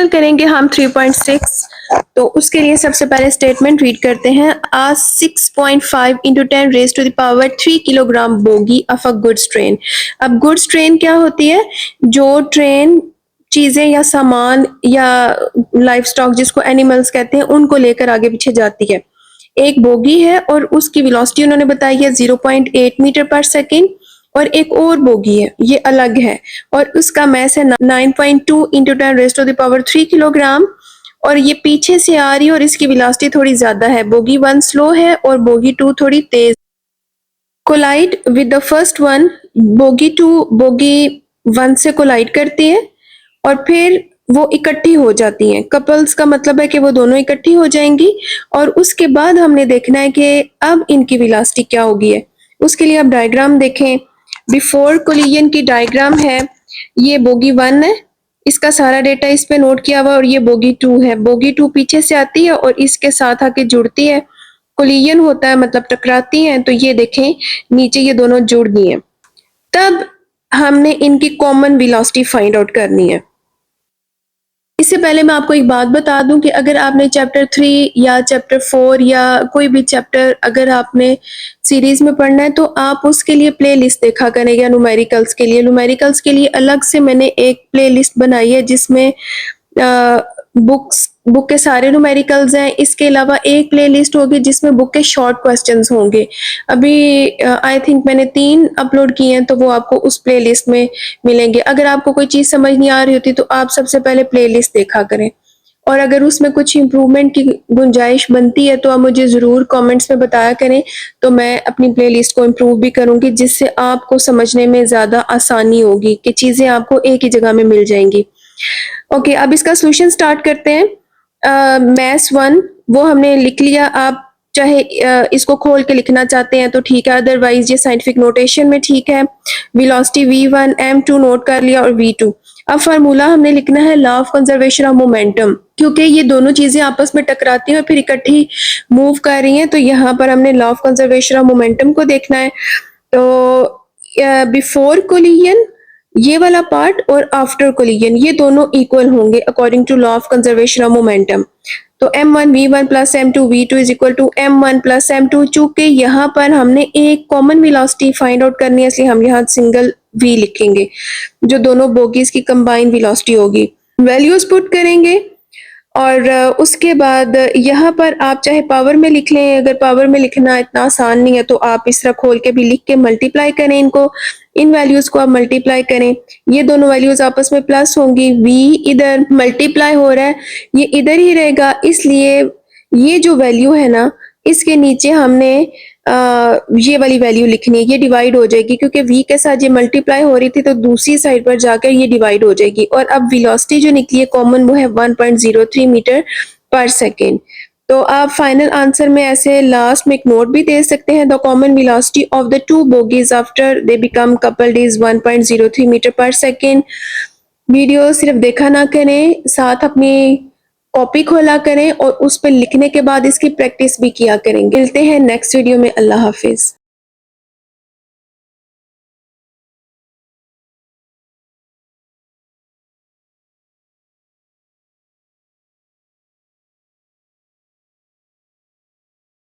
करेंगे हम 3.6। तो उसके लिए सबसे पहले स्टेटमेंट रीड करते हैं। A 6.5 into 10 raise to the power 3 kilogram bogie of a goods train. अब गुड्स ट्रेन क्या होती है? जो ट्रेन चीजें या सामान या लाइफ स्टॉक जिसको एनिमल्स कहते हैं उनको लेकर आगे पीछे जाती है। एक बोगी है और उसकी वेलोसिटी उन्होंने बताई है 0.8 मीटर पर सेकेंड, और एक और बोगी है, ये अलग है, और उसका मैस है 9.2 into 10 raise to the power 3 kilogram, और ये पीछे से आ रही है और इसकी वेलोसिटी थोड़ी ज्यादा है। बोगी 1 स्लो है और बोगी 2 थोड़ी तेज। Collide with the first one, bogie 2 bogie 1 से कोलाइड करती है और फिर वो इकट्ठी हो जाती हैं। कपल्स का मतलब है कि वो दोनों इकट्ठी हो जाएंगी, और उसके बाद हमने देखना है कि अब इनकी वेलोसिटी क्या होगी है। उसके लिए आप डायग्राम देखें। बिफोर कोलिजन की डायग्राम है। ये बोगी 1 है, इसका सारा डेटा इस पे नोट किया हुआ, और ये बोगी 2 है। बोगी 2 पीछे से आती है और इसके साथ आके जुड़ती है। कोलिजन होता है मतलब टकराती हैं। तो ये देखें नीचे ये दोनों जुड़ गई हैं। तब हमने इनकी कॉमन वेलोसिटी फाइंड आउट करनी है। इससे पहले मैं आपको एक बात बता दूं कि अगर आपने चैप्टर 3 या चैप्टर 4 या कोई भी चैप्टर अगर आपने सीरीज में पढ़ना है तो आप उसके लिए प्ले लिस्ट देखा करें। या न्यूमेरिकल्स के लिए, न्यूमेरिकल्स के लिए अलग से मैंने एक प्ले लिस्ट बनाई है जिसमें बुक के सारे न्यूमेरिकल्स हैं। इसके अलावा एक प्ले लिस्ट होगी जिसमें बुक के शॉर्ट क्वेश्चंस होंगे। अभी आई थिंक मैंने 3 अपलोड किए हैं, तो वो आपको उस प्ले लिस्ट में मिलेंगे। अगर आपको कोई चीज़ समझ नहीं आ रही होती तो आप सबसे पहले प्ले लिस्ट देखा करें, और अगर उसमें कुछ इम्प्रूवमेंट की गुंजाइश बनती है तो आप मुझे ज़रूर कमेंट्स में बताया करें, तो मैं अपनी प्ले लिस्ट को इम्प्रूव भी करूँगी, जिससे आपको समझने में ज़्यादा आसानी होगी कि चीज़ें आपको एक ही जगह में मिल जाएंगी। ओके, अब इसका सोल्यूशन स्टार्ट करते हैं। मैथ्स 1 वो हमने लिख लिया। आप चाहे इसको खोल के लिखना चाहते हैं तो ठीक है, अदरवाइज ये साइंटिफिक नोटेशन में ठीक है। वेलोसिटी v1 m2 नोट कर लिया, और v2। अब फार्मूला हमने लिखना है law of conservation of momentum, क्योंकि ये दोनों चीजें आपस में टकराती हैं और फिर इकट्ठी मूव कर रही हैं, तो यहाँ पर हमने law of conservation of momentum को देखना है। तो बिफोर कोलिजन ये वाला पार्ट और आफ्टर कोलिजन ये दोनों इक्वल होंगे according to law of conservation of momentum. तो m1 v1 plus m2 v2 is equal to m1 plus m2। चूंकि यहाँ पर हमने एक कॉमन वेलोसिटी फाइंड आउट करनी है, इसलिए हम यहाँ सिंगल v लिखेंगे, जो दोनों बोगीज की कंबाइन वेलोसिटी होगी। वैल्यूज पुट करेंगे, और उसके बाद यहाँ पर आप चाहे पावर में लिख लें। अगर पावर में लिखना इतना आसान नहीं है तो आप इस तरह खोल के भी लिख के मल्टीप्लाई करें इनको। इन वैल्यूज को आप मल्टीप्लाई करें, ये दोनों वैल्यूज आपस में प्लस होंगी। v इधर मल्टीप्लाई हो रहा है, ये इधर ही रहेगा, इसलिए ये जो वैल्यू है ना इसके नीचे हमने ये वाली वैल्यू लिखनी है। ये डिवाइड हो जाएगी क्योंकि v के साथ ये मल्टीप्लाई हो रही थी, तो दूसरी साइड पर जाकर ये डिवाइड हो जाएगी। और अब वेलोसिटी जो निकली है कॉमन वो है 1.03 मीटर पर सेकेंड। तो आप फाइनल आंसर में ऐसे लास्ट में एक नोट भी दे सकते हैं। The common velocity of the two bogies after they become coupled is 1.03 metre per second. Video सिर्फ देखा ना करें, साथ अपनी कॉपी खोला करें और उस पर लिखने के बाद इसकी प्रैक्टिस भी किया करेंगे। मिलते हैं नेक्स्ट वीडियो में। अल्लाह हाफिज।